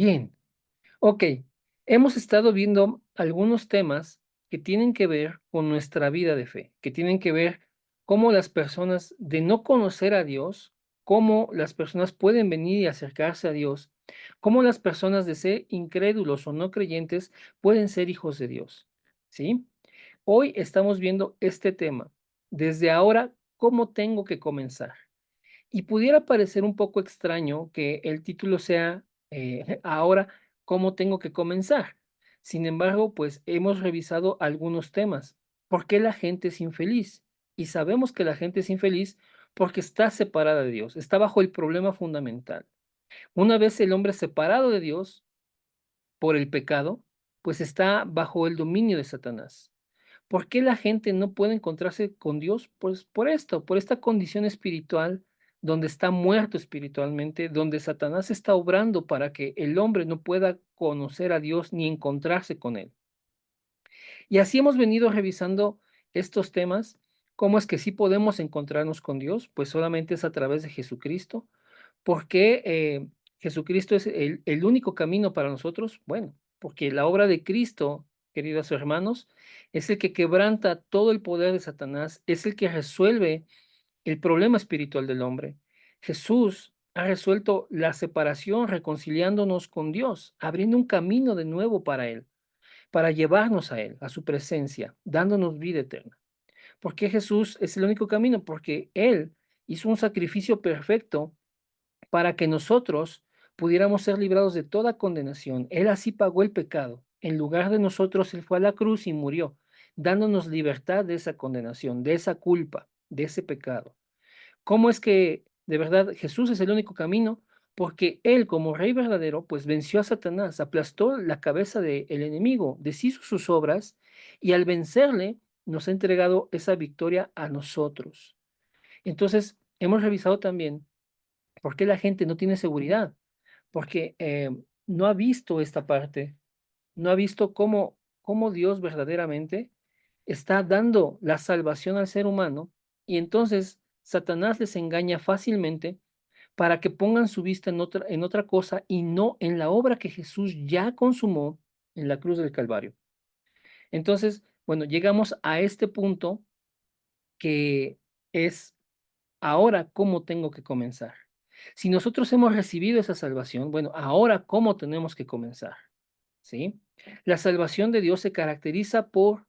Bien, ok. Hemos estado viendo algunos temas que tienen que ver con nuestra vida de fe, que tienen que ver cómo las personas de no conocer a Dios, cómo las personas pueden venir y acercarse a Dios, cómo las personas de ser incrédulos o no creyentes pueden ser hijos de Dios. ¿Sí? Hoy estamos viendo este tema. Desde ahora, ¿cómo tengo que comenzar? Y pudiera parecer un poco extraño que el título sea ahora, ¿cómo tengo que comenzar? Sin embargo, pues hemos revisado algunos temas. ¿Por qué la gente es infeliz? Y sabemos que la gente es infeliz porque está separada de Dios, está bajo el problema fundamental. Una vez el hombre separado de Dios por el pecado, pues está bajo el dominio de Satanás. ¿Por qué la gente no puede encontrarse con Dios? Pues por esto, por esta condición espiritual donde está muerto espiritualmente, donde Satanás está obrando para que el hombre no pueda conocer a Dios ni encontrarse con él. Y así hemos venido revisando estos temas. ¿Cómo es que sí podemos encontrarnos con Dios? Pues solamente es a través de Jesucristo. ¿Por qué Jesucristo es el único camino para nosotros? Bueno, porque la obra de Cristo, queridos hermanos, es el que quebranta todo el poder de Satanás, es el que resuelve el problema espiritual del hombre. Jesús ha resuelto la separación, reconciliándonos con Dios, abriendo un camino de nuevo para Él, para llevarnos a Él, a su presencia, dándonos vida eterna. ¿Por qué Jesús es el único camino? Porque Él hizo un sacrificio perfecto para que nosotros pudiéramos ser librados de toda condenación. Él así pagó el pecado. En lugar de nosotros, Él fue a la cruz y murió, dándonos libertad de esa condenación, de esa culpa, de ese pecado. ¿Cómo es que de verdad Jesús es el único camino? Porque Él, como Rey verdadero, pues venció a Satanás, aplastó la cabeza del enemigo, deshizo sus obras y al vencerle nos ha entregado esa victoria a nosotros. Entonces, hemos revisado también por qué la gente no tiene seguridad, porque no ha visto esta parte, no ha visto cómo Dios verdaderamente está dando la salvación al ser humano y entonces Satanás les engaña fácilmente para que pongan su vista en otra cosa y no en la obra que Jesús ya consumó en la cruz del Calvario. Entonces, bueno, llegamos a este punto que es ahora cómo tengo que comenzar. Si nosotros hemos recibido esa salvación, bueno, ahora cómo tenemos que comenzar. ¿Sí? La salvación de Dios se caracteriza por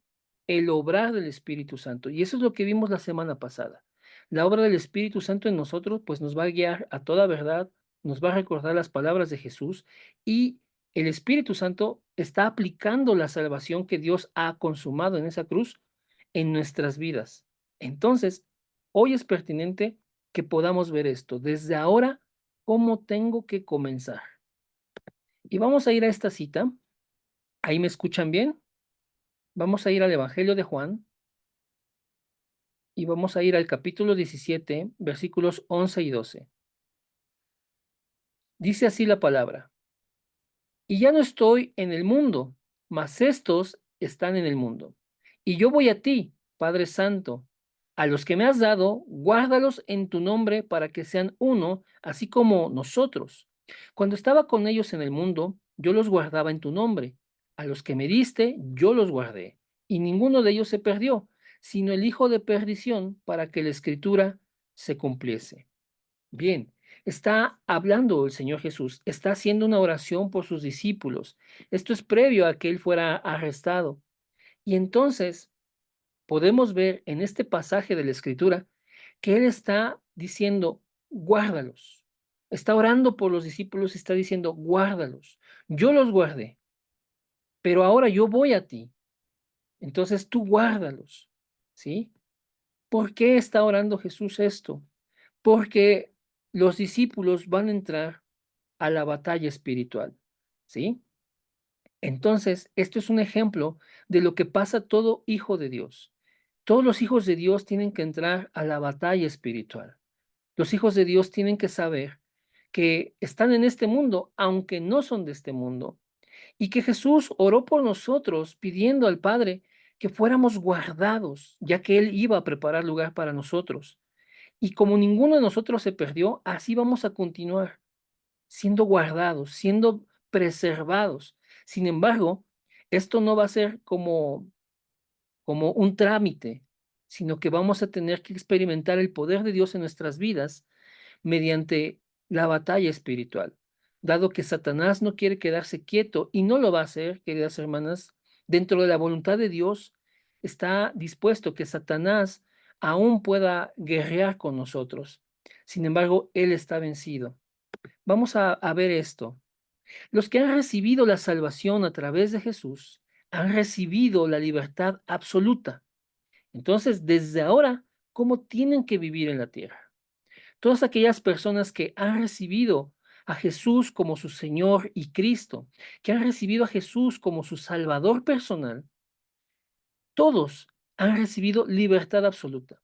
el obrar del Espíritu Santo, y eso es lo que vimos la semana pasada. La obra del Espíritu Santo en nosotros, pues nos va a guiar a toda verdad, nos va a recordar las palabras de Jesús, y el Espíritu Santo está aplicando la salvación que Dios ha consumado en esa cruz en nuestras vidas. Entonces, hoy es pertinente que podamos ver esto. Desde ahora, ¿cómo tengo que comenzar? Y vamos a ir a esta cita. ¿Ahí me escuchan bien? Vamos a ir al Evangelio de Juan y vamos a ir al capítulo 17, versículos 11 y 12. Dice así la palabra: y ya no estoy en el mundo, mas estos están en el mundo. Y yo voy a ti, Padre Santo, a los que me has dado, guárdalos en tu nombre para que sean uno, así como nosotros. Cuando estaba con ellos en el mundo, yo los guardaba en tu nombre. A los que me diste, yo los guardé. Y ninguno de ellos se perdió, sino el hijo de perdición, para que la escritura se cumpliese. Bien, está hablando el Señor Jesús, está haciendo una oración por sus discípulos. Esto es previo a que él fuera arrestado. Y entonces podemos ver en este pasaje de la Escritura que él está diciendo, guárdalos. Está orando por los discípulos y está diciendo, guárdalos. Yo los guardé, pero ahora yo voy a ti. Entonces tú guárdalos. ¿Sí? ¿Por qué está orando Jesús esto? Porque los discípulos van a entrar a la batalla espiritual, ¿sí? Entonces, esto es un ejemplo de lo que pasa a todo hijo de Dios. Todos los hijos de Dios tienen que entrar a la batalla espiritual. Los hijos de Dios tienen que saber que están en este mundo, aunque no son de este mundo, y que Jesús oró por nosotros pidiendo al Padre que fuéramos guardados, ya que Él iba a preparar lugar para nosotros. Y como ninguno de nosotros se perdió, así vamos a continuar siendo guardados, siendo preservados. Sin embargo, esto no va a ser como un trámite, sino que vamos a tener que experimentar el poder de Dios en nuestras vidas mediante la batalla espiritual, dado que Satanás no quiere quedarse quieto y no lo va a hacer, queridas hermanas, dentro de la voluntad de Dios está dispuesto que Satanás aún pueda guerrear con nosotros. Sin embargo, él está vencido. Vamos a ver esto. Los que han recibido la salvación a través de Jesús han recibido la libertad absoluta. Entonces, desde ahora, ¿cómo tienen que vivir en la tierra? Todas aquellas personas que han recibido a Jesús como su Señor y Cristo, que han recibido a Jesús como su Salvador personal, todos han recibido libertad absoluta,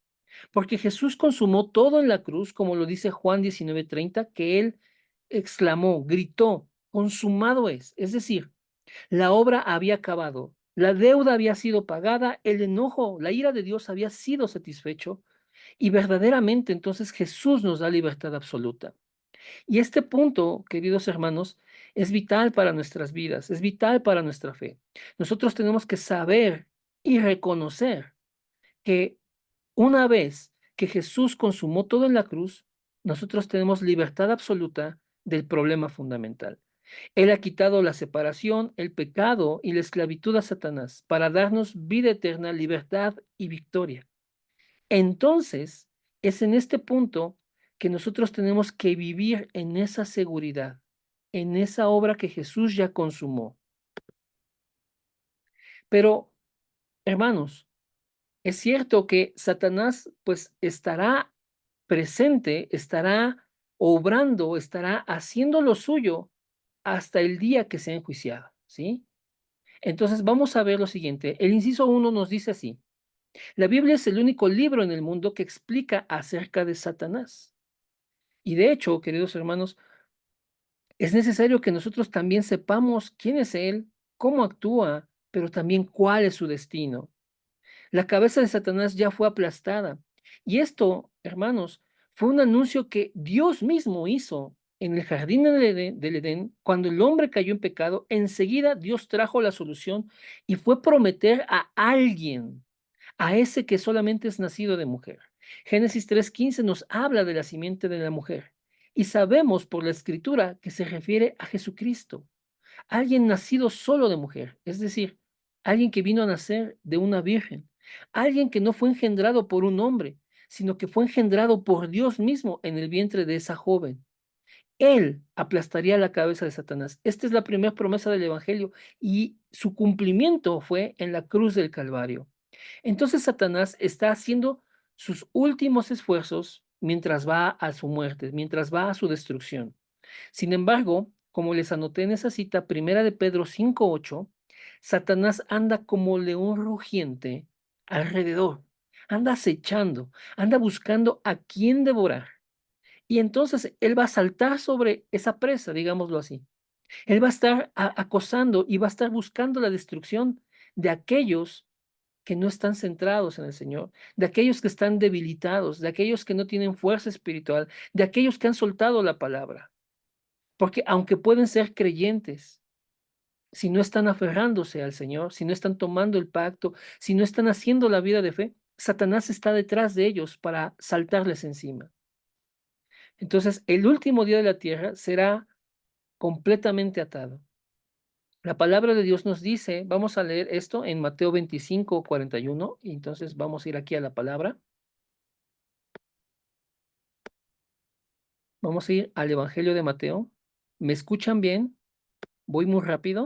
porque Jesús consumó todo en la cruz, como lo dice Juan 19:30, que él exclamó, gritó, consumado es decir, la obra había acabado, la deuda había sido pagada, el enojo, la ira de Dios había sido satisfecho y verdaderamente entonces Jesús nos da libertad absoluta. Y este punto, queridos hermanos, es vital para nuestras vidas, es vital para nuestra fe. Nosotros tenemos que saber y reconocer que una vez que Jesús consumó todo en la cruz, nosotros tenemos libertad absoluta del problema fundamental. Él ha quitado la separación, el pecado y la esclavitud a Satanás para darnos vida eterna, libertad y victoria. Entonces, es en este punto que nosotros tenemos que vivir en esa seguridad, en esa obra que Jesús ya consumó. Pero, hermanos, es cierto que Satanás pues estará presente, estará obrando, estará haciendo lo suyo hasta el día que sea enjuiciado, ¿sí? Entonces vamos a ver lo siguiente. El inciso 1 nos dice así: la Biblia es el único libro en el mundo que explica acerca de Satanás. Y de hecho, queridos hermanos, es necesario que nosotros también sepamos quién es Él, cómo actúa, pero también cuál es su destino. La cabeza de Satanás ya fue aplastada. Y esto, hermanos, fue un anuncio que Dios mismo hizo en el jardín del Edén, cuando el hombre cayó en pecado. Enseguida Dios trajo la solución y fue prometer a alguien, a ese que solamente es nacido de mujer. Génesis 3:15 nos habla de la simiente de la mujer y sabemos por la escritura que se refiere a Jesucristo, alguien nacido solo de mujer, es decir, alguien que vino a nacer de una virgen, alguien que no fue engendrado por un hombre, sino que fue engendrado por Dios mismo en el vientre de esa joven. Él aplastaría la cabeza de Satanás. Esta es la primera promesa del Evangelio y su cumplimiento fue en la cruz del Calvario. Entonces Satanás está haciendo sus últimos esfuerzos mientras va a su muerte, mientras va a su destrucción. Sin embargo, como les anoté en esa cita, primera de Pedro 5:8, Satanás anda como león rugiente alrededor, anda acechando, anda buscando a quién devorar. Y entonces él va a saltar sobre esa presa, digámoslo así. Él va a estar acosando y va a estar buscando la destrucción de aquellos que no están centrados en el Señor, de aquellos que están debilitados, de aquellos que no tienen fuerza espiritual, de aquellos que han soltado la palabra. Porque aunque pueden ser creyentes, si no están aferrándose al Señor, si no están tomando el pacto, si no están haciendo la vida de fe, Satanás está detrás de ellos para saltarles encima. Entonces, el último día de la tierra será completamente atado. La palabra de Dios nos dice, vamos a leer esto en Mateo 25:41, y entonces vamos a ir aquí a la palabra. Vamos a ir al Evangelio de Mateo. ¿Me escuchan bien? ¿Voy muy rápido?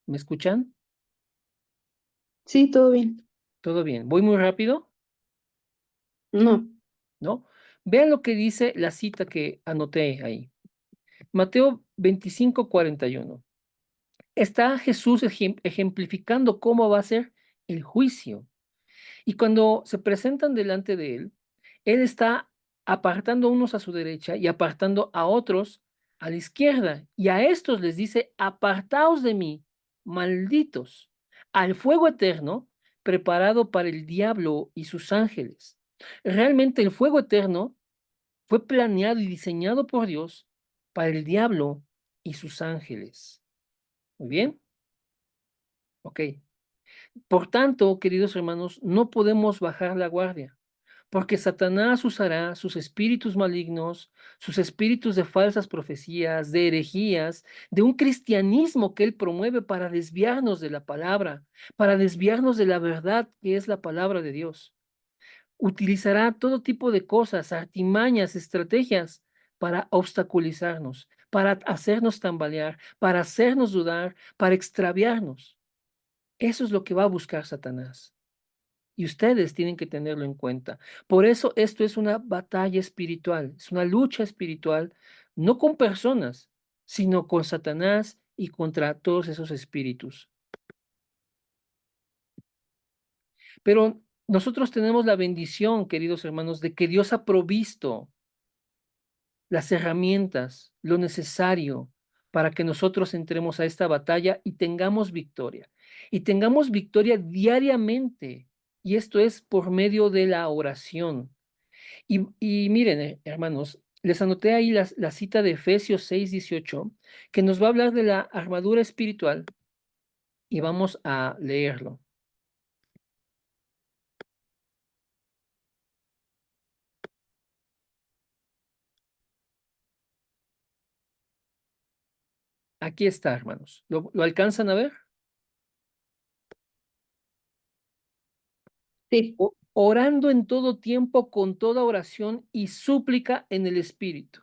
¿Me escuchan? Sí, todo bien. ¿Todo bien? ¿Voy muy rápido? No, ¿No? Vean lo que dice la cita que anoté ahí. Mateo 25:41. Está Jesús ejemplificando cómo va a ser el juicio. Y cuando se presentan delante de él, él está apartando a unos a su derecha y apartando a otros a la izquierda. Y a estos les dice: apartaos de mí, malditos, al fuego eterno preparado para el diablo y sus ángeles. Realmente el fuego eterno fue planeado y diseñado por Dios para el diablo y sus ángeles. Muy bien, ok. Por tanto, queridos hermanos, no podemos bajar la guardia, porque Satanás usará sus espíritus malignos, sus espíritus de falsas profecías, de herejías, de un cristianismo que él promueve para desviarnos de la palabra, para desviarnos de la verdad que es la palabra de Dios. Utilizará todo tipo de cosas, artimañas, estrategias para obstaculizarnos, para hacernos tambalear, para hacernos dudar, para extraviarnos. Eso es lo que va a buscar Satanás. Y ustedes tienen que tenerlo en cuenta. Por eso esto es una batalla espiritual, es una lucha espiritual, no con personas, sino con Satanás y contra todos esos espíritus. Pero nosotros tenemos la bendición, queridos hermanos, de que Dios ha provisto las herramientas, lo necesario para que nosotros entremos a esta batalla y tengamos victoria. Y tengamos victoria diariamente. Y esto es por medio de la oración. Y miren, hermanos, les anoté ahí la cita de Efesios 6:18, que nos va a hablar de la armadura espiritual y vamos a leerlo. Aquí está, hermanos. ¿Lo alcanzan a ver? Sí, Orando en todo tiempo con toda oración y súplica en el Espíritu.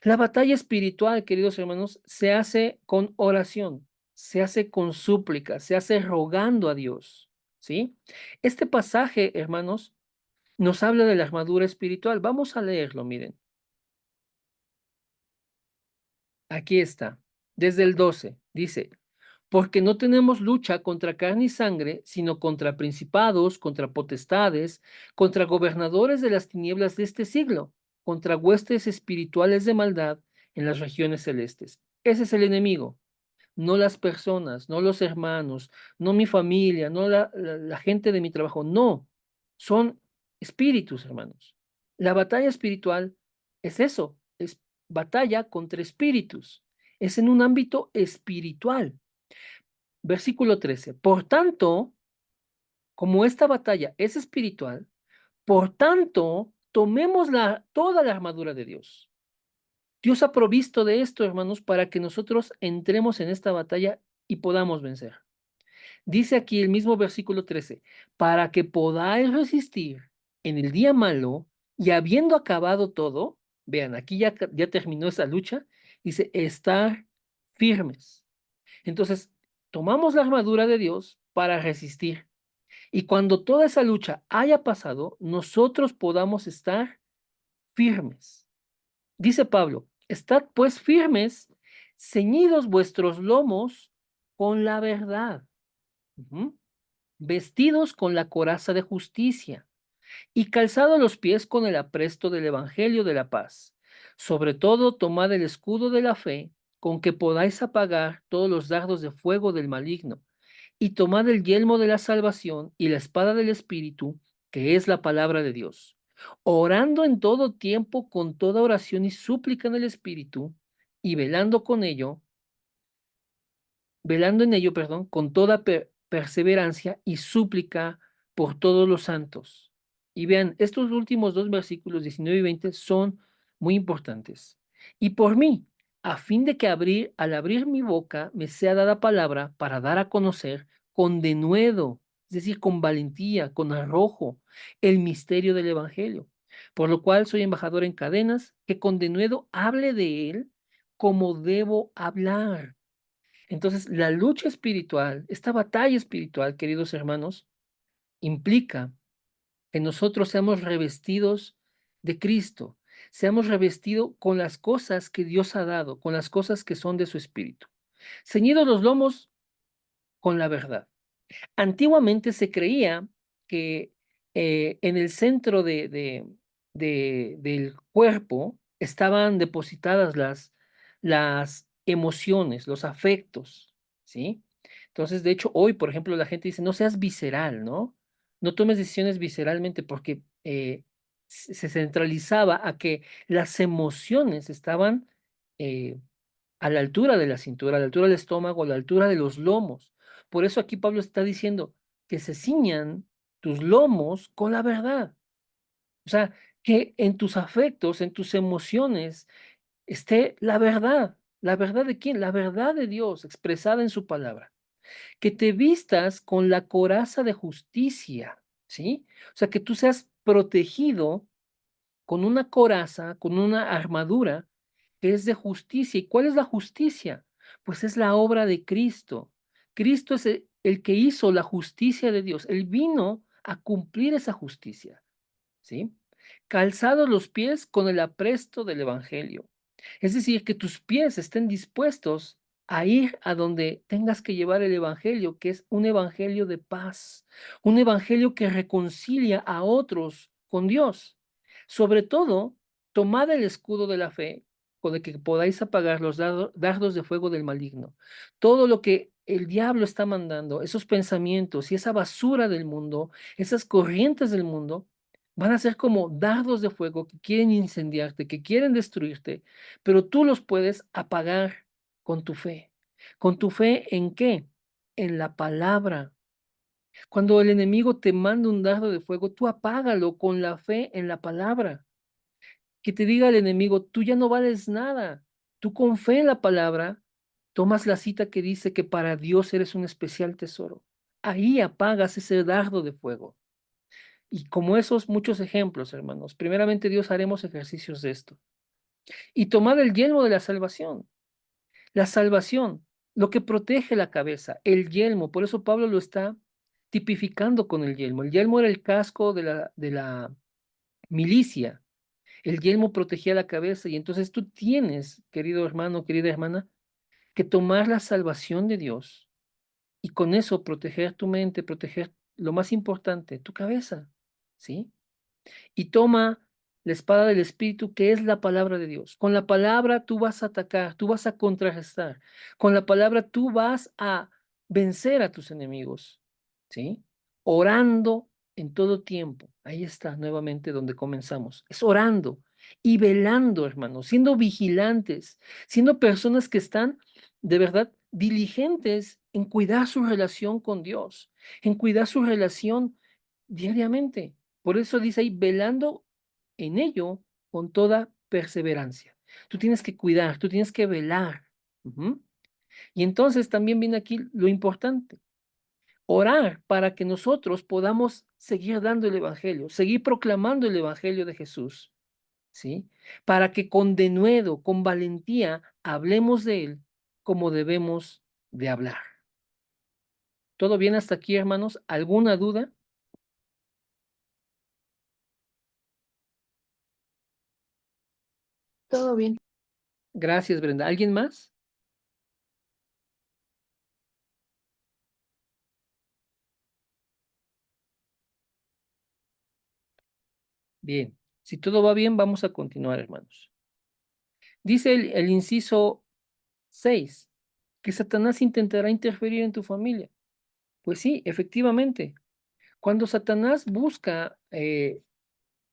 La batalla espiritual, queridos hermanos, se hace con oración, se hace con súplica, se hace rogando a Dios, ¿sí? Este pasaje, hermanos, nos habla de la armadura espiritual. Vamos a leerlo, miren. Aquí está, desde el 12, dice, porque no tenemos lucha contra carne y sangre, sino contra principados, contra potestades, contra gobernadores de las tinieblas de este siglo, contra huestes espirituales de maldad en las regiones celestes. Ese es el enemigo, no las personas, no los hermanos, no mi familia, no la gente de mi trabajo, no, son espíritus, hermanos. La batalla espiritual es eso, es batalla contra espíritus, es en un ámbito espiritual. Versículo 13. Por tanto, como esta batalla es espiritual, por tanto, tomemos toda la armadura de Dios. Dios ha provisto de esto, hermanos, para que nosotros entremos en esta batalla y podamos vencer. Dice aquí el mismo versículo 13, para que podáis resistir en el día malo y habiendo acabado todo, vean, aquí ya terminó esa lucha, dice, estar firmes. Entonces, tomamos la armadura de Dios para resistir. Y cuando toda esa lucha haya pasado, nosotros podamos estar firmes. Dice Pablo, estad pues firmes, ceñidos vuestros lomos con la verdad, ujú, vestidos con la coraza de justicia y calzados los pies con el apresto del evangelio de la paz. Sobre todo, tomad el escudo de la fe, con que podáis apagar todos los dardos de fuego del maligno, y tomad el yelmo de la salvación y la espada del Espíritu, que es la palabra de Dios, orando en todo tiempo con toda oración y súplica en el Espíritu, y velando en ello, perdón, con toda perseverancia y súplica por todos los santos. Y vean, estos últimos dos versículos 19 y 20 son muy importantes. Y por mí, a fin de que al abrir mi boca me sea dada palabra para dar a conocer con denuedo, es decir, con valentía, con arrojo, el misterio del Evangelio, por lo cual soy embajador en cadenas, que con denuedo hable de él como debo hablar. Entonces, la lucha espiritual, esta batalla espiritual, queridos hermanos, implica que nosotros seamos revestidos de Cristo, seamos revestidos con las cosas que Dios ha dado, con las cosas que son de su espíritu. Ceñidos los lomos con la verdad. Antiguamente se creía que en el centro del cuerpo estaban depositadas las emociones, los afectos, ¿sí? Entonces, de hecho, hoy, por ejemplo, la gente dice, no seas visceral, ¿no? No tomes decisiones visceralmente porque se centralizaba a que las emociones estaban eh, a la altura de la cintura, a la altura del estómago, a la altura de los lomos. Por eso aquí Pablo está diciendo que se ciñan tus lomos con la verdad. O sea, que en tus afectos, en tus emociones, esté la verdad. ¿La verdad de quién? La verdad de Dios expresada en su palabra. Que te vistas con la coraza de justicia, ¿sí? O sea, que tú seas protegido con una coraza, con una armadura que es de justicia. ¿Y cuál es la justicia? Pues es la obra de Cristo. Cristo es el que hizo la justicia de Dios. Él vino a cumplir esa justicia, ¿sí? Calzados los pies con el apresto del evangelio. Es decir, que tus pies estén dispuestos a ir a donde tengas que llevar el evangelio, que es un evangelio de paz, un evangelio que reconcilia a otros con Dios. Sobre todo, tomad el escudo de la fe, con el que podáis apagar los dardos de fuego del maligno. Todo lo que el diablo está mandando, esos pensamientos y esa basura del mundo, esas corrientes del mundo, van a ser como dardos de fuego que quieren incendiarte, que quieren destruirte, pero tú los puedes apagar con tu fe. ¿Con tu fe en qué? En la palabra. Cuando el enemigo te manda un dardo de fuego, tú apágalo con la fe en la palabra. Que te diga el enemigo, tú ya no vales nada. Tú con fe en la palabra, tomas la cita que dice que para Dios eres un especial tesoro. Ahí apagas ese dardo de fuego. Y como esos muchos ejemplos, hermanos, primeramente Dios haremos ejercicios de esto. Y tomad el yelmo de la salvación, lo que protege la cabeza, el yelmo, por eso Pablo lo está tipificando con el yelmo. El yelmo era el casco de la milicia, el yelmo protegía la cabeza y entonces tú tienes, querido hermano, querida hermana, que tomar la salvación de Dios y con eso proteger tu mente, proteger lo más importante, tu cabeza, ¿sí? Y toma la espada del Espíritu, que es la palabra de Dios. Con la palabra tú vas a atacar, tú vas a contrarrestar. Con la palabra tú vas a vencer a tus enemigos, ¿sí? Orando en todo tiempo. Ahí está nuevamente donde comenzamos. Es orando y velando, hermanos, siendo vigilantes, siendo personas que están de verdad diligentes en cuidar su relación con Dios, en cuidar su relación diariamente. Por eso dice ahí, velando en ello con toda perseverancia. Tú tienes que cuidar, tú tienes que velar. Ujú. Y entonces también viene aquí lo importante, orar para que nosotros podamos seguir dando el evangelio, seguir proclamando el evangelio de Jesús, ¿sí? Para que con denuedo, con valentía, hablemos de él como debemos de hablar. ¿Todo bien hasta aquí, hermanos? ¿Alguna duda? Todo bien. Gracias, Brenda. ¿Alguien más? Bien, si todo va bien, vamos a continuar, hermanos. Dice el inciso 6 que Satanás intentará interferir en tu familia. Pues sí, efectivamente. Cuando Satanás busca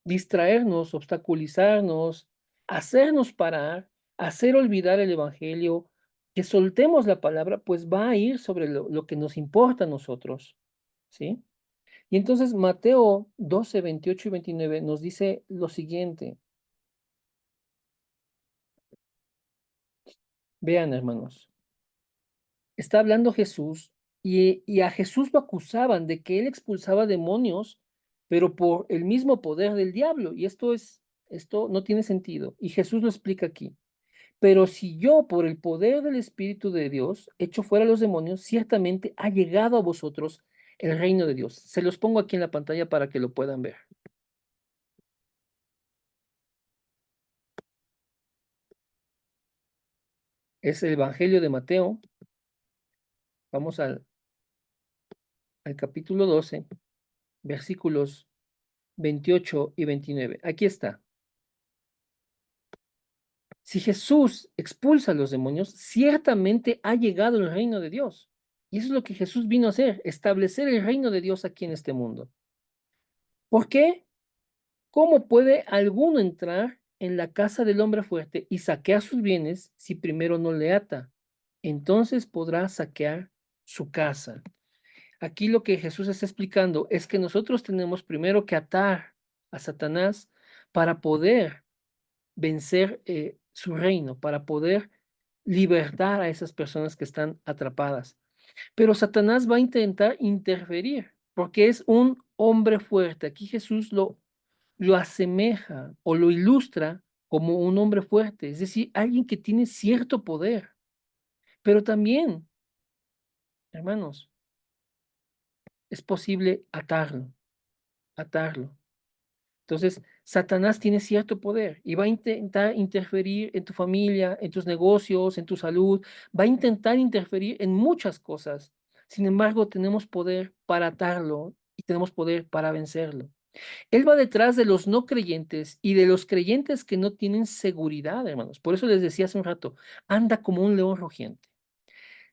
distraernos, obstaculizarnos, hacernos parar, hacer olvidar el Evangelio, que soltemos la palabra, pues va a ir sobre lo que nos importa a nosotros, ¿sí? Y entonces Mateo 12, 28 y 29 nos dice lo siguiente. Vean, hermanos, está hablando Jesús y a Jesús lo acusaban de que él expulsaba demonios, pero por el mismo poder del diablo. Y esto no tiene sentido. Y Jesús lo explica aquí. Pero si yo por el poder del Espíritu de Dios echo fuera los demonios, ciertamente ha llegado a vosotros el reino de Dios. Se los pongo aquí en la pantalla para que lo puedan ver. Es el Evangelio de Mateo. Vamos al capítulo 12, versículos 28 y 29. Aquí está. Si Jesús expulsa a los demonios, ciertamente ha llegado el reino de Dios. Y eso es lo que Jesús vino a hacer, establecer el reino de Dios aquí en este mundo. ¿Por qué? ¿Cómo puede alguno entrar en la casa del hombre fuerte y saquear sus bienes si primero no le ata? Entonces podrá saquear su casa. Aquí lo que Jesús está explicando es que nosotros tenemos primero que atar a Satanás para poder vencer su reino, para poder libertar a esas personas que están atrapadas. Pero Satanás va a intentar interferir porque es un hombre fuerte. Aquí Jesús lo asemeja o lo ilustra como un hombre fuerte, es decir, alguien que tiene cierto poder. Pero también, hermanos, es posible atarlo, atarlo. Entonces, Satanás tiene cierto poder y va a intentar interferir en tu familia, en tus negocios, en tu salud, va a intentar interferir en muchas cosas. Sin embargo, tenemos poder para atarlo y tenemos poder para vencerlo. Él va detrás de los no creyentes y de los creyentes que no tienen seguridad, hermanos. Por eso les decía hace un rato, anda como un león rugiente.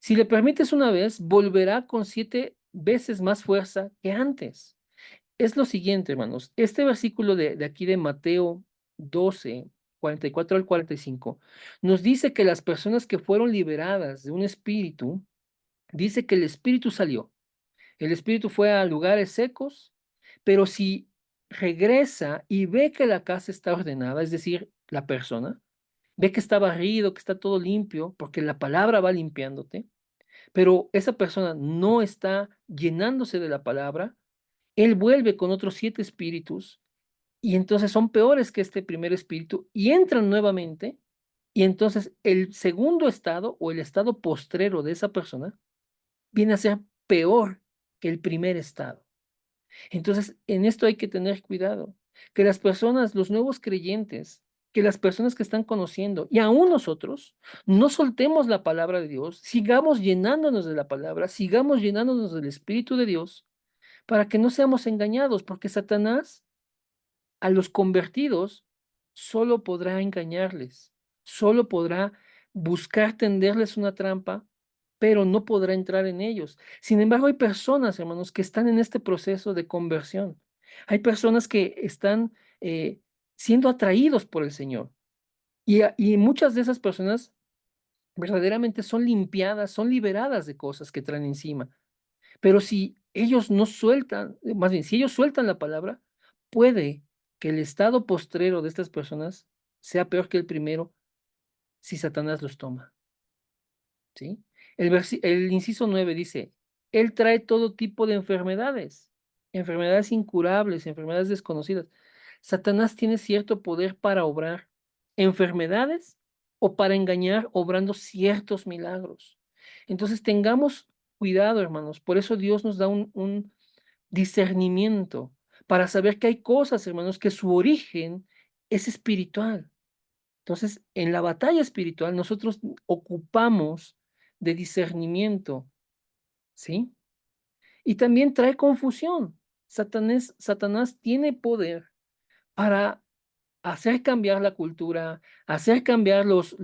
Si le permites una vez, volverá con 7 veces más fuerza que antes. Es lo siguiente, hermanos. Este versículo de aquí de Mateo 12, 44 al 45, nos dice que las personas que fueron liberadas de un espíritu, dice que el espíritu salió. El espíritu fue a lugares secos, pero si regresa y ve que la casa está ordenada, es decir, la persona, ve que está barrido, que está todo limpio, porque la palabra va limpiándote, pero esa persona no está llenándose de la palabra, él vuelve con otros 7 espíritus y entonces son peores que este primer espíritu y entran nuevamente y entonces el segundo estado o el estado postrero de esa persona viene a ser peor que el primer estado. Entonces, en esto hay que tener cuidado, que las personas, los nuevos creyentes, que las personas que están conociendo y aún nosotros, no soltemos la palabra de Dios, sigamos llenándonos de la palabra, sigamos llenándonos del Espíritu de Dios para que no seamos engañados, porque Satanás a los convertidos solo podrá engañarles, solo podrá buscar tenderles una trampa, pero no podrá entrar en ellos. Sin embargo, hay personas, hermanos, que están en este proceso de conversión. Hay personas que están siendo atraídos por el Señor. Y muchas de esas personas verdaderamente son limpiadas, son liberadas de cosas que traen encima. Pero si ellos no sueltan, más bien, si ellos sueltan la palabra, puede que el estado postrero de estas personas sea peor que el primero si Satanás los toma, ¿sí? El inciso 9 dice, Él trae todo tipo de enfermedades, enfermedades incurables, enfermedades desconocidas. Satanás tiene cierto poder para obrar enfermedades o para engañar obrando ciertos milagros. Entonces tengamos cuidado, hermanos. Por eso Dios nos da un discernimiento para saber que hay cosas, hermanos, que su origen es espiritual. Entonces, en la batalla espiritual nosotros ocupamos de discernimiento, ¿sí? Y también trae confusión. Satanás tiene poder para hacer cambiar la cultura, hacer cambiar los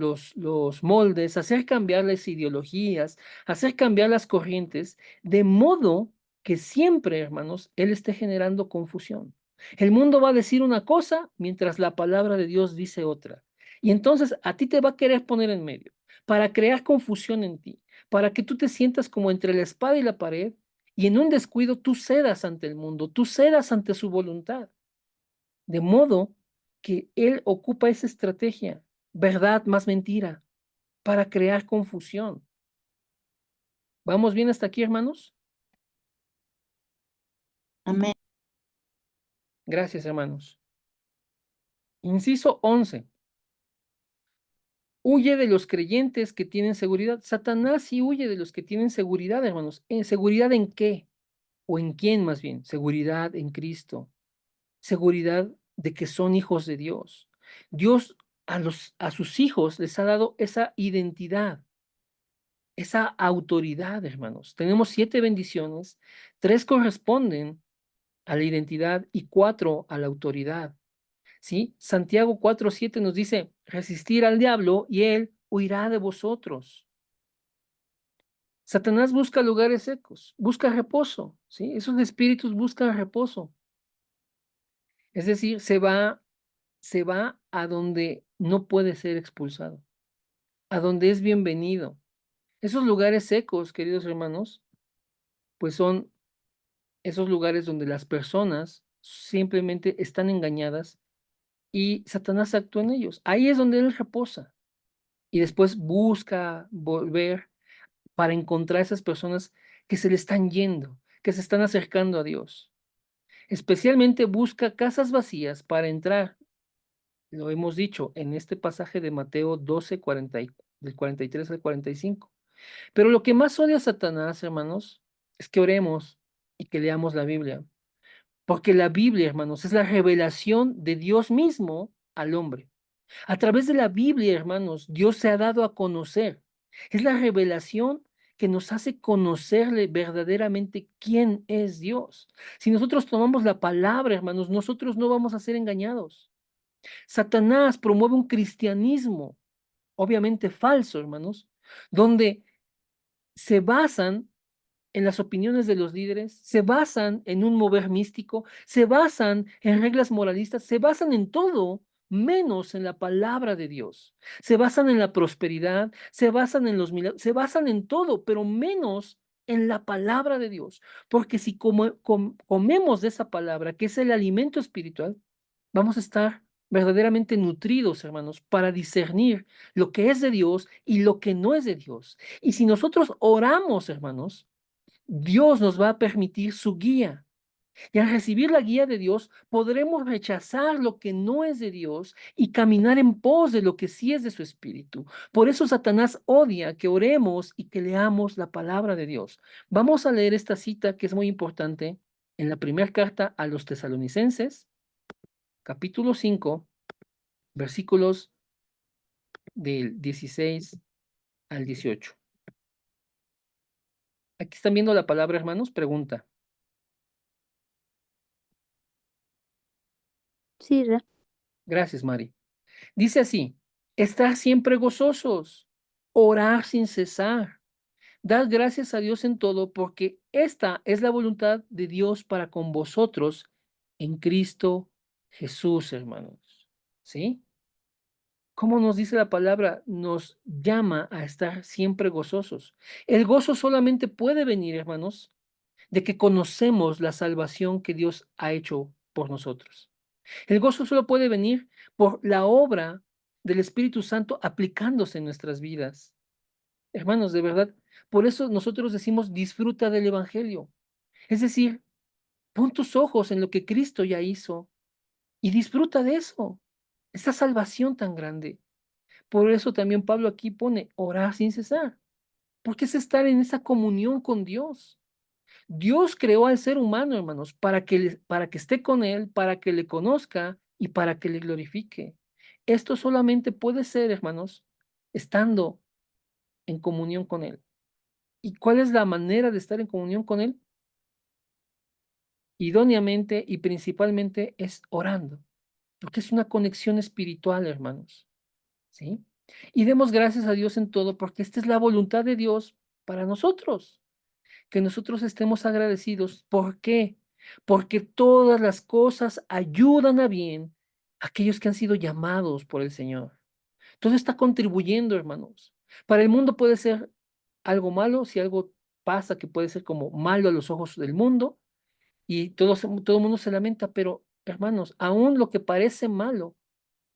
moldes, hacer cambiar las ideologías, hacer cambiar las corrientes, de modo que siempre, hermanos, Él esté generando confusión. El mundo va a decir una cosa mientras la palabra de Dios dice otra. Y entonces a ti te va a querer poner en medio para crear confusión en ti, para que tú te sientas como entre la espada y la pared y en un descuido tú cedas ante el mundo, tú cedas ante su voluntad. De modo que él ocupa esa estrategia, verdad más mentira, para crear confusión. ¿Vamos bien hasta aquí, hermanos? Amén. Gracias, hermanos. Inciso 11. Huye de los creyentes que tienen seguridad. Satanás sí huye de los que tienen seguridad, hermanos. ¿En seguridad en qué? ¿O en quién más bien? Seguridad en Cristo. Seguridad de que son hijos de Dios. Dios a sus hijos les ha dado esa identidad, esa autoridad, hermanos. Tenemos 7 bendiciones, 3 corresponden a la identidad y 4 a la autoridad, ¿sí? Santiago 4:7 nos dice, resistir al diablo y él huirá de vosotros. Satanás busca lugares secos, busca reposo, ¿sí? Esos espíritus buscan reposo. Es decir, se va a donde no puede ser expulsado, a donde es bienvenido. Esos lugares secos, queridos hermanos, pues son esos lugares donde las personas simplemente están engañadas y Satanás actúa en ellos. Ahí es donde él reposa y después busca volver para encontrar esas personas que se le están yendo, que se están acercando a Dios. Especialmente busca casas vacías para entrar. Lo hemos dicho en este pasaje de Mateo 12, del 43 al 45. Pero lo que más odia a Satanás, hermanos, es que oremos y que leamos la Biblia. Porque la Biblia, hermanos, es la revelación de Dios mismo al hombre. A través de la Biblia, hermanos, Dios se ha dado a conocer. Es la revelación que nos hace conocerle verdaderamente quién es Dios. Si nosotros tomamos la palabra, hermanos, nosotros no vamos a ser engañados. Satanás promueve un cristianismo, obviamente falso, hermanos, donde se basan en las opiniones de los líderes, se basan en un mover místico, se basan en reglas moralistas, se basan en todo menos en la palabra de Dios. Se basan en la prosperidad, se basan en los milagros, se basan en todo, pero menos en la palabra de Dios. Porque si comemos de esa palabra, que es el alimento espiritual, vamos a estar verdaderamente nutridos, hermanos, para discernir lo que es de Dios y lo que no es de Dios. Y si nosotros oramos, hermanos, Dios nos va a permitir su guía. Y al recibir la guía de Dios, podremos rechazar lo que no es de Dios y caminar en pos de lo que sí es de su espíritu. Por eso Satanás odia que oremos y que leamos la palabra de Dios. Vamos a leer esta cita que es muy importante en la primera carta a los tesalonicenses, capítulo 5, versículos del 16 al 18. Aquí están viendo la palabra, hermanos. Pregunta. Sí, Gracias, Mari. Dice así, estar siempre gozosos, orar sin cesar, dar gracias a Dios en todo, porque esta es la voluntad de Dios para con vosotros en Cristo Jesús, hermanos. ¿Sí? ¿Cómo nos dice la palabra? Nos llama a estar siempre gozosos. El gozo solamente puede venir, hermanos, de que conocemos la salvación que Dios ha hecho por nosotros. El gozo solo puede venir por la obra del Espíritu Santo aplicándose en nuestras vidas. Hermanos, de verdad, por eso nosotros decimos disfruta del Evangelio. Es decir, pon tus ojos en lo que Cristo ya hizo y disfruta de eso, esa salvación tan grande. Por eso también Pablo aquí pone orar sin cesar, porque es estar en esa comunión con Dios. Dios creó al ser humano, hermanos, para que esté con él, para que le conozca y para que le glorifique. Esto solamente puede ser, hermanos, estando en comunión con él. ¿Y cuál es la manera de estar en comunión con él? Idóneamente y principalmente es orando, porque es una conexión espiritual, hermanos, ¿sí? Y demos gracias a Dios en todo, porque esta es la voluntad de Dios para nosotros. Que nosotros estemos agradecidos. ¿Por qué? Porque todas las cosas ayudan a bien a aquellos que han sido llamados por el Señor. Todo está contribuyendo, hermanos. Para el mundo puede ser algo malo, si algo pasa que puede ser como malo a los ojos del mundo y todo el mundo se lamenta, pero hermanos, aún lo que parece malo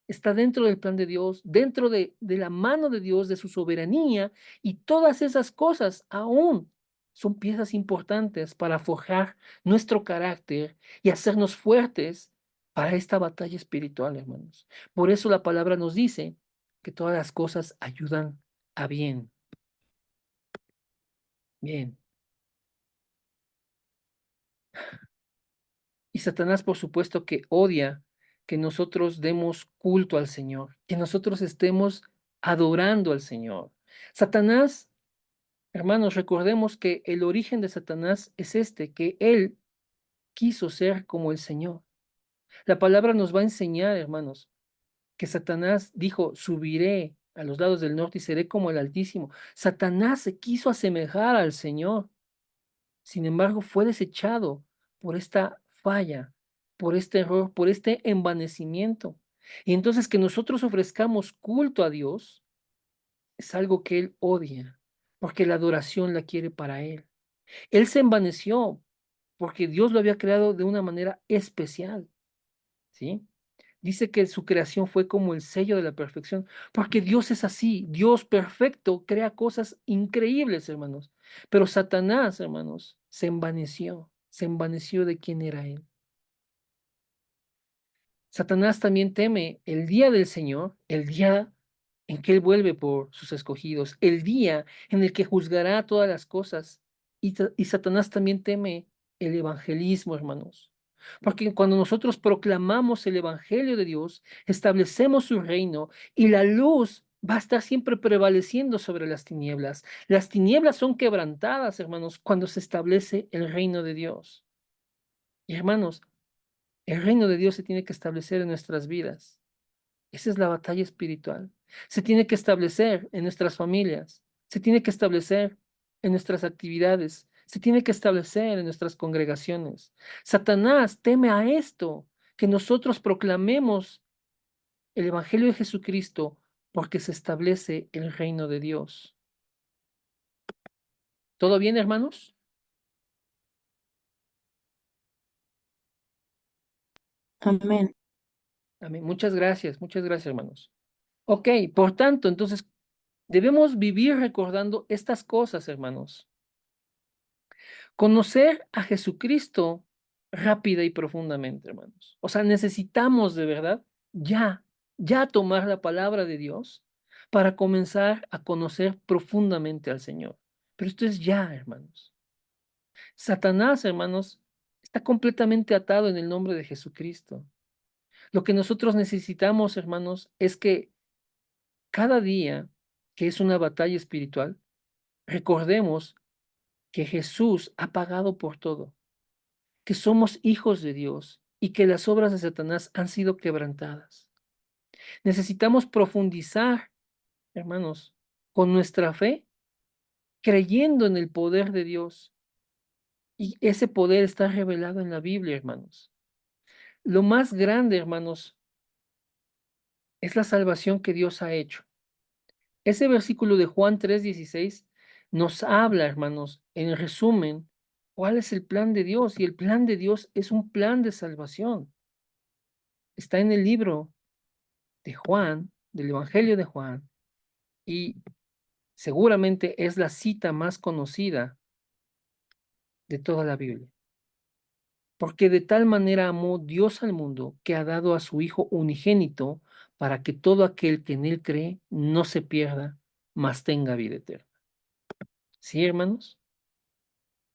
está dentro del plan de Dios, dentro de la mano de Dios, de su soberanía, y todas esas cosas aún son piezas importantes para forjar nuestro carácter y hacernos fuertes para esta batalla espiritual, hermanos. Por eso la palabra nos dice que todas las cosas ayudan a bien. Bien. Y Satanás, por supuesto, que odia que nosotros demos culto al Señor, que nosotros estemos adorando al Señor. Satanás, hermanos, recordemos que el origen de Satanás es este, que él quiso ser como el Señor. La palabra nos va a enseñar, hermanos, que Satanás dijo, subiré a los lados del norte y seré como el Altísimo. Satanás se quiso asemejar al Señor. Sin embargo, fue desechado por esta falla. por este error, por este envanecimiento. Y entonces que nosotros ofrezcamos culto a Dios es algo que Él odia, porque la adoración la quiere para Él. Él se envaneció porque Dios lo había creado de una manera especial, ¿sí? Dice que su creación fue como el sello de la perfección, porque Dios es así, Dios perfecto crea cosas increíbles, hermanos. Pero Satanás, hermanos, se envaneció de quién era Él. Satanás también teme el día del Señor, el día en que Él vuelve por sus escogidos, el día en el que juzgará todas las cosas. Y Satanás también teme el evangelismo, hermanos. Porque cuando nosotros proclamamos el evangelio de Dios, establecemos su reino y la luz va a estar siempre prevaleciendo sobre las tinieblas. Las tinieblas son quebrantadas, hermanos, cuando se establece el reino de Dios. Y hermanos, el reino de Dios se tiene que establecer en nuestras vidas. Esa es la batalla espiritual. Se tiene que establecer en nuestras familias, se tiene que establecer en nuestras actividades, se tiene que establecer en nuestras congregaciones. Satanás teme a esto, que nosotros proclamemos el Evangelio de Jesucristo porque se establece el reino de Dios. ¿Todo bien, hermanos? Amén. Amén. Muchas gracias, hermanos. Ok, por tanto, entonces debemos vivir recordando estas cosas, hermanos. Conocer a Jesucristo rápida y profundamente, hermanos. O sea, necesitamos de verdad ya, ya tomar la palabra de Dios para comenzar a conocer profundamente al Señor. Pero esto es ya, hermanos. Satanás, hermanos, está completamente atado en el nombre de Jesucristo. Lo que nosotros necesitamos, hermanos, es que cada día, que es una batalla espiritual, recordemos que Jesús ha pagado por todo, que somos hijos de Dios y que las obras de Satanás han sido quebrantadas. Necesitamos profundizar, hermanos, con nuestra fe, creyendo en el poder de Dios. Y ese poder está revelado en la Biblia, hermanos. Lo más grande, hermanos, es la salvación que Dios ha hecho. Ese versículo de Juan 3:16 nos habla, hermanos, en resumen, cuál es el plan de Dios. Y el plan de Dios es un plan de salvación. Está en el libro de Juan, del Evangelio de Juan, y seguramente es la cita más conocida de toda la Biblia. Porque de tal manera amó Dios al mundo que ha dado a su Hijo unigénito para que todo aquel que en él cree no se pierda, mas tenga vida eterna. ¿Sí, hermanos?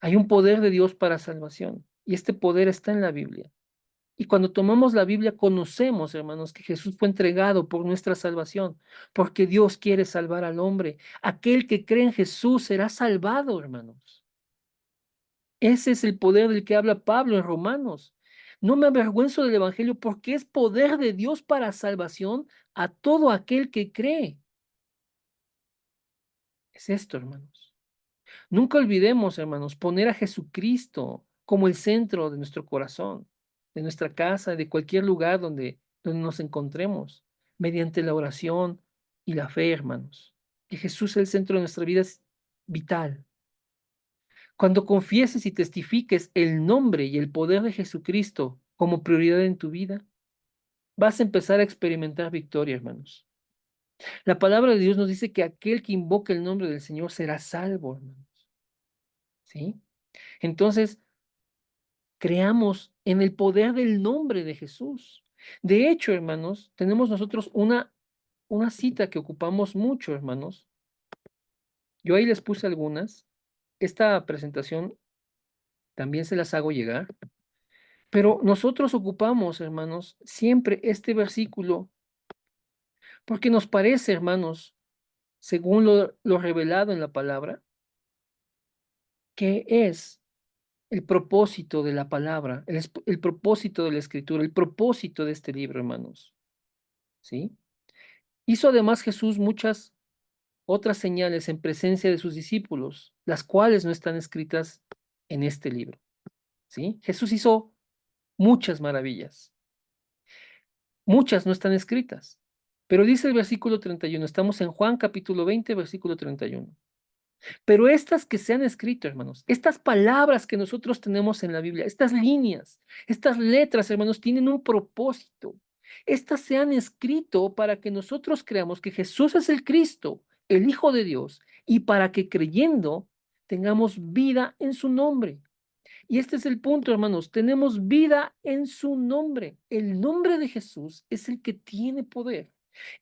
Hay un poder de Dios para salvación y este poder está en la Biblia. Y cuando tomamos la Biblia, conocemos, hermanos, que Jesús fue entregado por nuestra salvación, porque Dios quiere salvar al hombre. Aquel que cree en Jesús será salvado, hermanos. Ese es el poder del que habla Pablo en Romanos. No me avergüenzo del Evangelio porque es poder de Dios para salvación a todo aquel que cree. Es esto, hermanos. Nunca olvidemos, hermanos, poner a Jesucristo como el centro de nuestro corazón, de nuestra casa, de cualquier lugar donde nos encontremos, mediante la oración y la fe, hermanos. Que Jesús es el centro de nuestra vida es vital. Cuando confieses y testifiques el nombre y el poder de Jesucristo como prioridad en tu vida, vas a empezar a experimentar victoria, hermanos. La palabra de Dios nos dice que aquel que invoca el nombre del Señor será salvo, hermanos. ¿Sí? Entonces, creamos en el poder del nombre de Jesús. De hecho, hermanos, tenemos nosotros una cita que ocupamos mucho, hermanos. Yo ahí les puse algunas. Esta presentación también se las hago llegar. Pero nosotros ocupamos, hermanos, siempre este versículo porque nos parece, hermanos, según lo revelado en la palabra, que es el propósito de la palabra, el propósito de la escritura, el propósito de este libro, hermanos. ¿Sí? Hizo además Jesús muchas otras señales en presencia de sus discípulos, las cuales no están escritas en este libro. ¿Sí? Jesús hizo muchas maravillas. Muchas no están escritas. Pero dice el versículo 31, estamos en Juan capítulo 20, versículo 31. Pero estas que se han escrito, hermanos, estas palabras que nosotros tenemos en la Biblia, estas líneas, estas letras, hermanos, tienen un propósito. Estas se han escrito para que nosotros creamos que Jesús es el Cristo, el Hijo de Dios, y para que creyendo tengamos vida en su nombre. Y este es el punto, hermanos, tenemos vida en su nombre. El nombre de Jesús es el que tiene poder.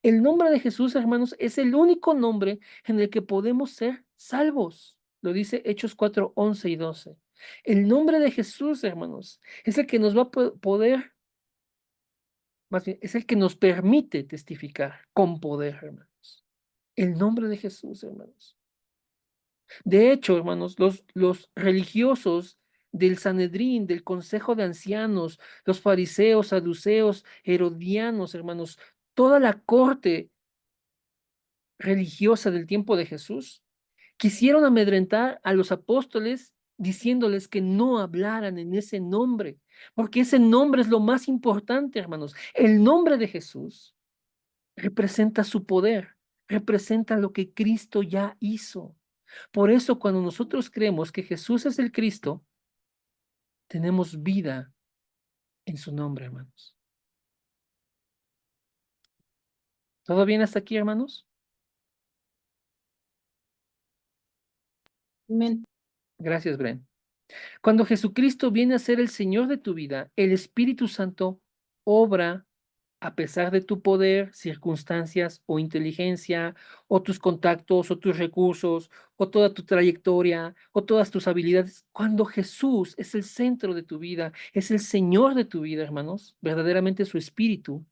El nombre de Jesús, hermanos, es el único nombre en el que podemos ser salvos. Lo dice Hechos 4, 11 y 12. El nombre de Jesús, hermanos, es el que nos va a poder, más bien, es el que nos permite testificar con poder, hermanos. El nombre de Jesús, hermanos. De hecho, hermanos, los religiosos del Sanedrín, del Consejo de Ancianos, los fariseos, saduceos, herodianos, hermanos, toda la corte religiosa del tiempo de Jesús, quisieron amedrentar a los apóstoles diciéndoles que no hablaran en ese nombre, porque ese nombre es lo más importante, hermanos. El nombre de Jesús representa su poder, representa lo que Cristo ya hizo. Por eso, cuando nosotros creemos que Jesús es el Cristo, tenemos vida en su nombre, hermanos. ¿Todo bien hasta aquí, hermanos? Amén. Gracias, Bren. Cuando Jesucristo viene a ser el Señor de tu vida, el Espíritu Santo obra a pesar de tu poder, circunstancias o inteligencia, o tus contactos, o tus recursos, o toda tu trayectoria, o todas tus habilidades. Cuando Jesús es el centro de tu vida, es el Señor de tu vida, hermanos, verdaderamente su Espíritu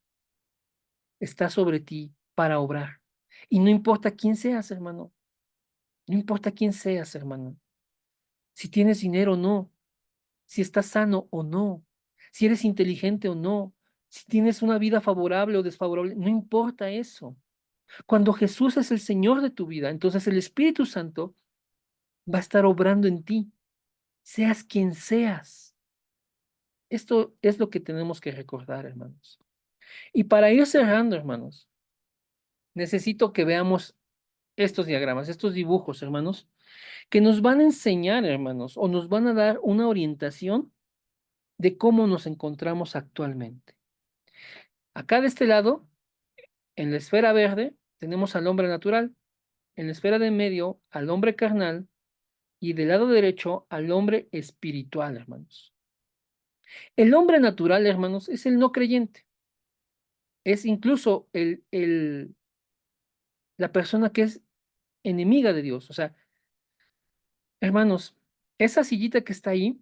está sobre ti para obrar. Y no importa quién seas, hermano. No importa quién seas, hermano. Si tienes dinero o no, si estás sano o no, si eres inteligente o no, si tienes una vida favorable o desfavorable, no importa eso. Cuando Jesús es el Señor de tu vida, entonces el Espíritu Santo va a estar obrando en ti, seas quien seas. Esto es lo que tenemos que recordar, hermanos. Y para ir cerrando, hermanos, necesito que veamos estos diagramas, estos dibujos, hermanos, que nos van a enseñar, hermanos, o nos van a dar una orientación de cómo nos encontramos actualmente. Acá de este lado, en la esfera verde, tenemos al hombre natural, en la esfera de en medio, al hombre carnal, y del lado derecho, al hombre espiritual, hermanos. El hombre natural, hermanos, es el no creyente. Es incluso la persona que es enemiga de Dios. O sea, hermanos, esa sillita que está ahí,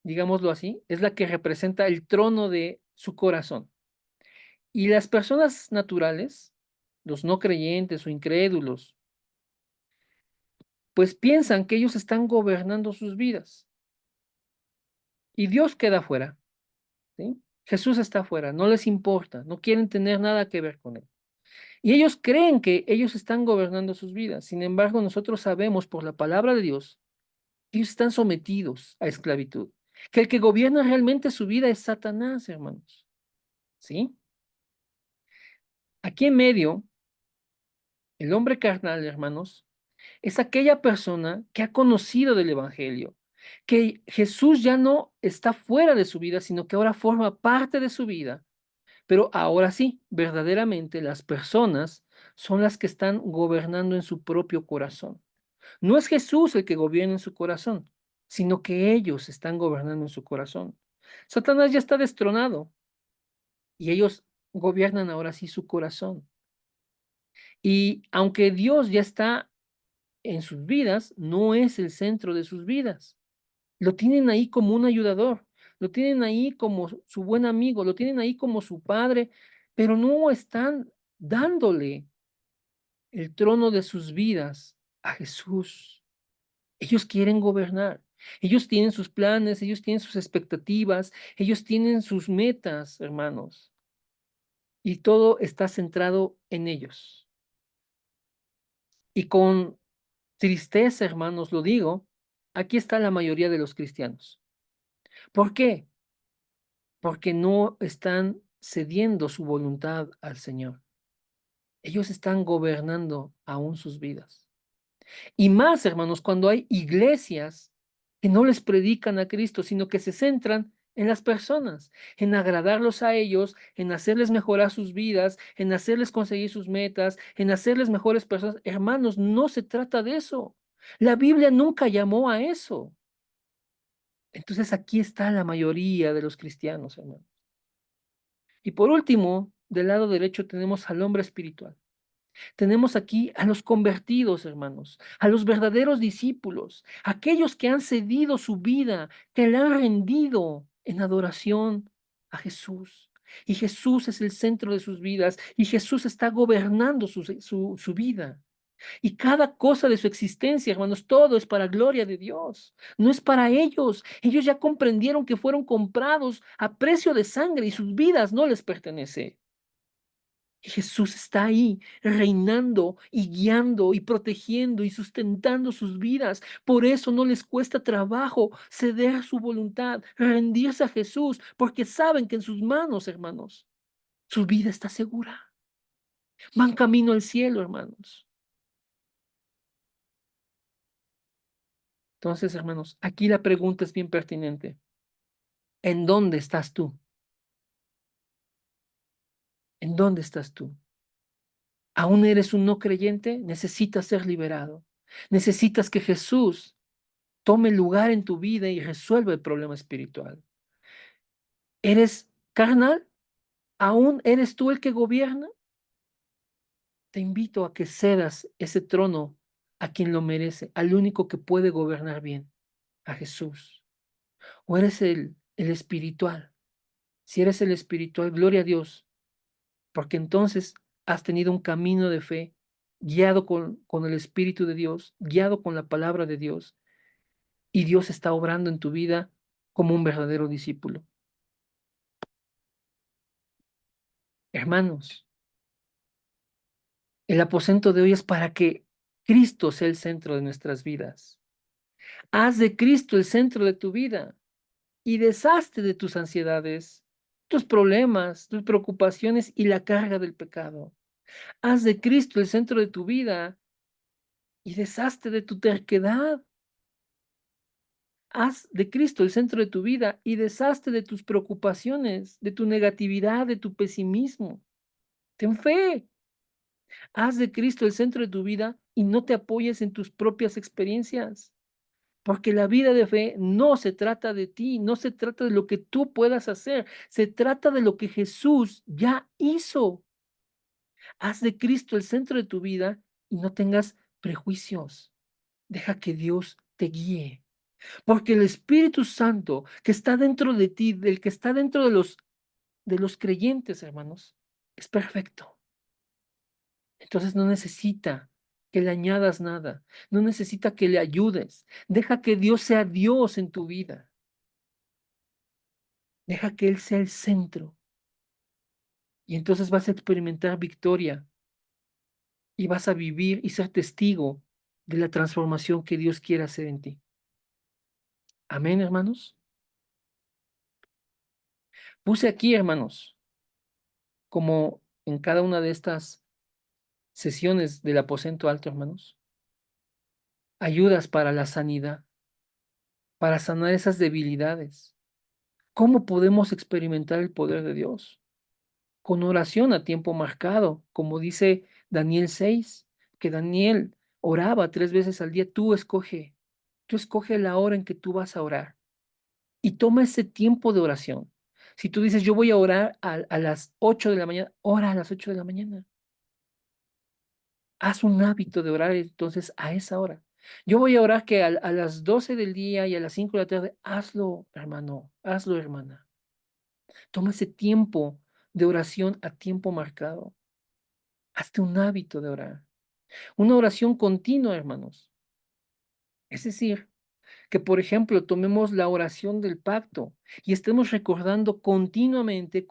digámoslo así, es la que representa el trono de su corazón. Y las personas naturales, los no creyentes o incrédulos, pues piensan que ellos están gobernando sus vidas y Dios queda fuera, ¿sí? Jesús está fuera, no les importa, no quieren tener nada que ver con él. Y ellos creen que ellos están gobernando sus vidas. Sin embargo, nosotros sabemos por la palabra de Dios que ellos están sometidos a esclavitud, que el que gobierna realmente su vida es Satanás, hermanos. ¿Sí? Aquí en medio, el hombre carnal, hermanos, es aquella persona que ha conocido del Evangelio, que Jesús ya no está fuera de su vida, sino que ahora forma parte de su vida. Pero ahora sí, verdaderamente las personas son las que están gobernando en su propio corazón. No es Jesús el que gobierna en su corazón, sino que ellos están gobernando en su corazón. Satanás ya está destronado y ellos gobiernan ahora sí su corazón. Y aunque Dios ya está en sus vidas, no es el centro de sus vidas. Lo tienen ahí como un ayudador, lo tienen ahí como su buen amigo, lo tienen ahí como su padre, pero no están dándole el trono de sus vidas a Jesús. Ellos quieren gobernar, ellos tienen sus planes, ellos tienen sus expectativas, ellos tienen sus metas, hermanos, y todo está centrado en ellos. Y con tristeza, hermanos, lo digo, aquí está la mayoría de los cristianos. ¿Por qué? porque no están cediendo su voluntad al Señor. Ellos están gobernando aún sus vidas. Y más, hermanos, cuando hay iglesias que no les predican a Cristo, sino que se centran en las personas, en agradarlos a ellos, en hacerles mejorar sus vidas, en hacerles conseguir sus metas, en hacerles mejores personas. Hermanos, no se trata de eso. La Biblia nunca llamó a eso. Entonces aquí está la mayoría de los cristianos, hermanos. Y por último, del lado derecho tenemos al hombre espiritual. Tenemos aquí a los convertidos, hermanos, a los verdaderos discípulos, aquellos que han cedido su vida, que le han rendido en adoración a Jesús. Y Jesús es el centro de sus vidas y Jesús está gobernando su vida. Y cada cosa de su existencia, hermanos, todo es para gloria de Dios. No es para ellos. Ellos ya comprendieron que fueron comprados a precio de sangre y sus vidas no les pertenecen. Y Jesús está ahí reinando y guiando y protegiendo y sustentando sus vidas. Por eso no les cuesta trabajo ceder su voluntad, rendirse a Jesús, porque saben que en sus manos, hermanos, su vida está segura. Van camino al cielo, hermanos. Entonces, hermanos, aquí la pregunta es bien pertinente. ¿En dónde estás tú? ¿En dónde estás tú? ¿Aún eres un no creyente? Necesitas ser liberado. Necesitas que Jesús tome lugar en tu vida y resuelva el problema espiritual. ¿Eres carnal? ¿Aún eres tú el que gobierna? Te invito a que cedas ese trono a quien lo merece, al único que puede gobernar bien, a Jesús. ¿O eres el espiritual? Si eres el espiritual, gloria a Dios, porque entonces has tenido un camino de fe guiado con el Espíritu de Dios, guiado con la palabra de Dios, y Dios está obrando en tu vida como un verdadero discípulo. Hermanos, el aposento de hoy es para que Cristo sea el centro de nuestras vidas. Haz de Cristo el centro de tu vida y deshazte de tus ansiedades, tus problemas, tus preocupaciones y la carga del pecado. Haz de Cristo el centro de tu vida y deshazte de tu terquedad. Haz de Cristo el centro de tu vida y deshazte de tus preocupaciones, de tu negatividad, de tu pesimismo. Ten fe. Haz de Cristo el centro de tu vida y no te apoyes en tus propias experiencias. Porque la vida de fe no se trata de ti, no se trata de lo que tú puedas hacer, se trata de lo que Jesús ya hizo. Haz de Cristo el centro de tu vida y no tengas prejuicios. Deja que Dios te guíe. Porque el Espíritu Santo que está dentro de ti, del que está dentro de los creyentes, hermanos, es perfecto. Entonces no necesita que le añadas nada, no necesita que le ayudes. Deja que Dios sea Dios en tu vida. Deja que Él sea el centro. Y entonces vas a experimentar victoria y vas a vivir y ser testigo de la transformación que Dios quiere hacer en ti. Amén, hermanos. Puse aquí, hermanos, como en cada una de estas sesiones del aposento alto, hermanos, ayudas para la sanidad, para sanar esas debilidades. ¿Cómo podemos experimentar el poder de Dios? Con oración a tiempo marcado, como dice Daniel 6, que Daniel oraba 3 veces al día. Tú escoge la hora en que tú vas a orar y toma ese tiempo de oración. Si tú dices, yo voy a orar a las 8 de la mañana, ora a las 8 de la mañana. Haz un hábito de orar entonces a esa hora. Yo voy a orar que a las 12 del día y a las 5 de la tarde, hazlo, hermano, hazlo, hermana. Toma ese tiempo de oración a tiempo marcado. Hazte un hábito de orar. Una oración continua, hermanos. Es decir, que por ejemplo tomemos la oración del pacto y estemos recordando continuamente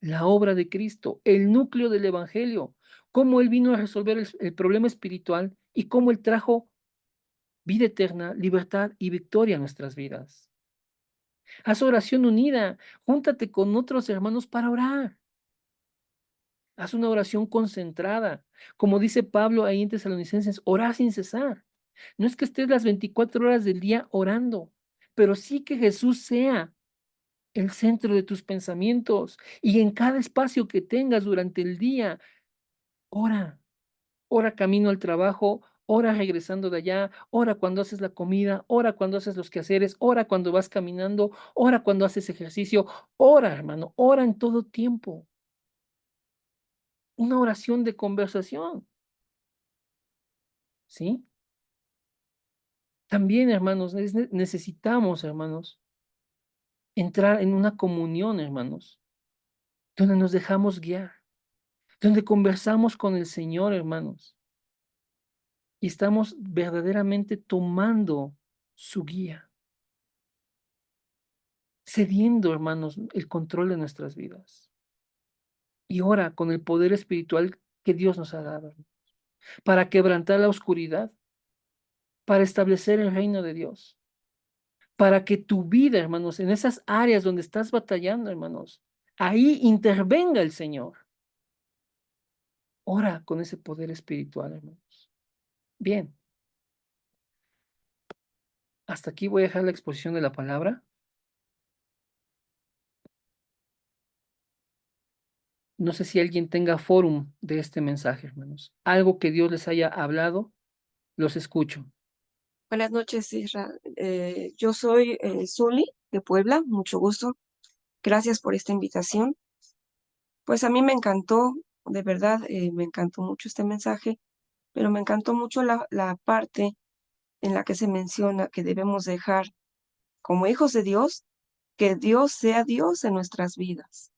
la obra de Cristo, el núcleo del Evangelio, cómo Él vino a resolver el problema espiritual y cómo Él trajo vida eterna, libertad y victoria a nuestras vidas. Haz oración unida, júntate con otros hermanos para orar. Haz una oración concentrada. Como dice Pablo ahí en Tesalonicenses, orar sin cesar. No es que estés las 24 horas del día orando, pero sí que Jesús sea el centro de tus pensamientos y en cada espacio que tengas durante el día, ora. Ora camino al trabajo, ora regresando de allá, ora cuando haces la comida, ora cuando haces los quehaceres, ora cuando vas caminando, ora cuando haces ejercicio. Ora, hermano, ora en todo tiempo. Una oración de conversación, ¿sí? También, hermanos, necesitamos, hermanos, entrar en una comunión, hermanos, donde nos dejamos guiar, donde conversamos con el Señor, hermanos, y estamos verdaderamente tomando su guía, cediendo, hermanos, el control de nuestras vidas. Y ora con el poder espiritual que Dios nos ha dado, para quebrantar la oscuridad, para establecer el reino de Dios, para que tu vida, hermanos, en esas áreas donde estás batallando, hermanos, ahí intervenga el Señor. Ora con ese poder espiritual, hermanos. Bien, hasta aquí voy a dejar la exposición de la palabra. No sé si alguien tenga fórum de este mensaje, hermanos. Algo que Dios les haya hablado, los escucho. Buenas noches, Isra. Yo soy Zuli de Puebla, mucho gusto. Gracias por esta invitación. Pues a mí me encantó, de verdad, me encantó mucho este mensaje, pero me encantó mucho la parte en la que se menciona que debemos dejar, como hijos de Dios, que Dios sea Dios en nuestras vidas.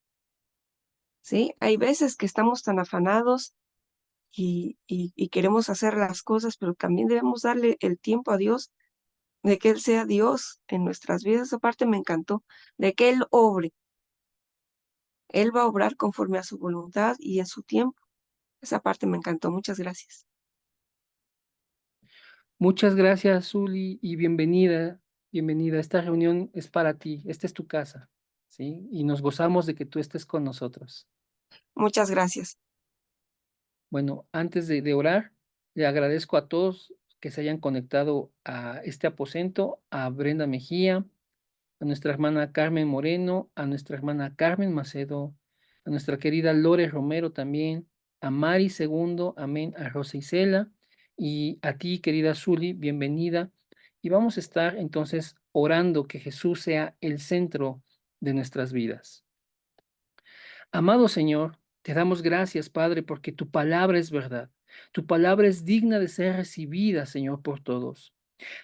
¿Sí? Hay veces que estamos tan afanados y queremos hacer las cosas, pero también debemos darle el tiempo a Dios de que Él sea Dios en nuestras vidas. Esa parte me encantó, de que Él obre. Él va a obrar conforme a su voluntad y en su tiempo. Esa parte me encantó. Muchas gracias. Muchas gracias, Zuli, y bienvenida, bienvenida. Esta reunión es para ti, esta es tu casa, ¿sí? Y nos gozamos de que tú estés con nosotros. Muchas gracias. Bueno, antes de orar, le agradezco a todos que se hayan conectado a este aposento, a Brenda Mejía, a nuestra hermana Carmen Moreno, a nuestra hermana Carmen Macedo, a nuestra querida Lore Romero también, a Mari Segundo, amén, a Rosa Isela y a ti, querida Zuli, bienvenida. Y vamos a estar entonces orando que Jesús sea el centro de nuestras vidas. Amado Señor, te damos gracias, Padre, porque tu palabra es verdad. Tu palabra es digna de ser recibida, Señor, por todos.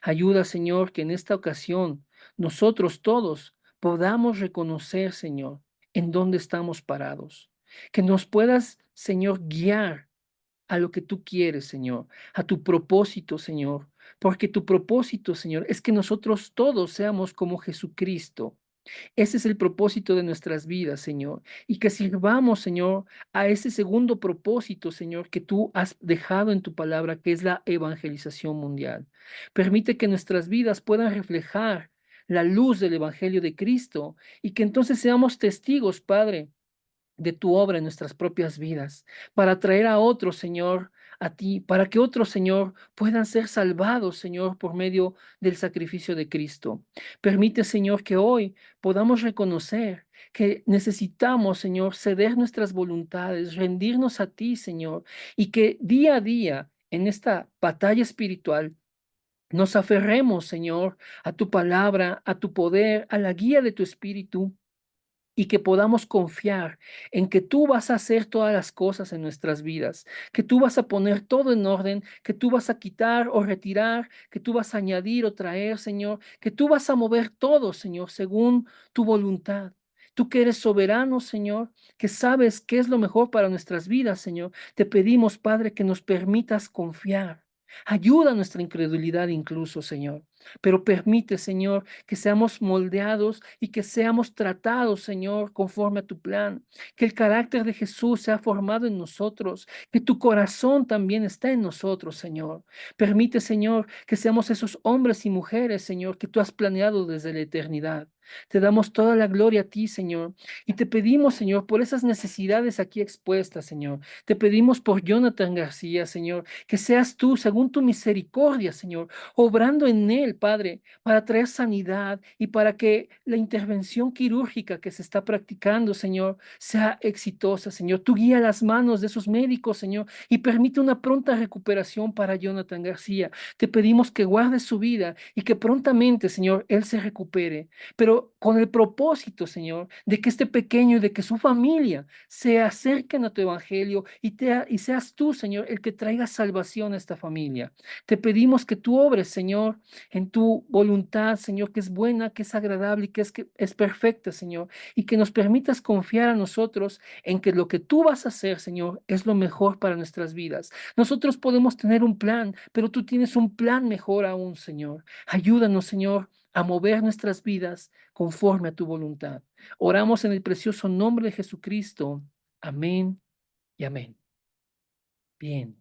Ayuda, Señor, que en esta ocasión nosotros todos podamos reconocer, Señor, en dónde estamos parados. Que nos puedas, Señor, guiar a lo que tú quieres, Señor, a tu propósito, Señor, porque tu propósito, Señor, es que nosotros todos seamos como Jesucristo. Ese es el propósito de nuestras vidas, Señor, y que sirvamos, Señor, a ese segundo propósito, Señor, que tú has dejado en tu palabra, que es la evangelización mundial. Permite que nuestras vidas puedan reflejar la luz del Evangelio de Cristo y que entonces seamos testigos, Padre, de tu obra en nuestras propias vidas, para traer a otros, Señor, a ti, para que otros, Señor, puedan ser salvados, Señor, por medio del sacrificio de Cristo. Permite, Señor, que hoy podamos reconocer que necesitamos, Señor, ceder nuestras voluntades, rendirnos a ti, Señor, y que día a día en esta batalla espiritual nos aferremos, Señor, a tu palabra, a tu poder, a la guía de tu espíritu y que podamos confiar en que tú vas a hacer todas las cosas en nuestras vidas, que tú vas a poner todo en orden, que tú vas a quitar o retirar, que tú vas a añadir o traer, Señor, que tú vas a mover todo, Señor, según tu voluntad. Tú que eres soberano, Señor, que sabes qué es lo mejor para nuestras vidas, Señor, te pedimos, Padre, que nos permitas confiar. Ayuda a nuestra incredulidad incluso, Señor. pero permite, Señor, que seamos moldeados y que seamos tratados, Señor, conforme a tu plan, que el carácter de Jesús sea formado en nosotros, que tu corazón también está en nosotros, Señor. Permite, Señor, que seamos esos hombres y mujeres, Señor, que tú has planeado desde la eternidad. Te damos toda la gloria a ti, Señor, y te pedimos, Señor, por esas necesidades aquí expuestas, Señor. Te pedimos por Jonathan García, Señor, que seas tú, según tu misericordia, Señor, obrando en él, Padre, para traer sanidad y para que la intervención quirúrgica que se está practicando, Señor, sea exitosa, Señor. Tú guía las manos de esos médicos, Señor, y permite una pronta recuperación para Jonathan García. Te pedimos que guardes su vida y que prontamente, Señor, él se recupere, pero con el propósito, Señor, de que este pequeño y de que su familia se acerquen a tu evangelio y seas tú, Señor, el que traiga salvación a esta familia. Te pedimos que tú obres, Señor, en tu voluntad, Señor, que es buena, que es agradable y que es perfecta, Señor, y que nos permitas confiar a nosotros en que lo que tú vas a hacer, Señor, es lo mejor para nuestras vidas. Nosotros podemos tener un plan, pero tú tienes un plan mejor aún, Señor. Ayúdanos, Señor, a mover nuestras vidas conforme a tu voluntad. Oramos en el precioso nombre de Jesucristo. Amén y amén. Bien.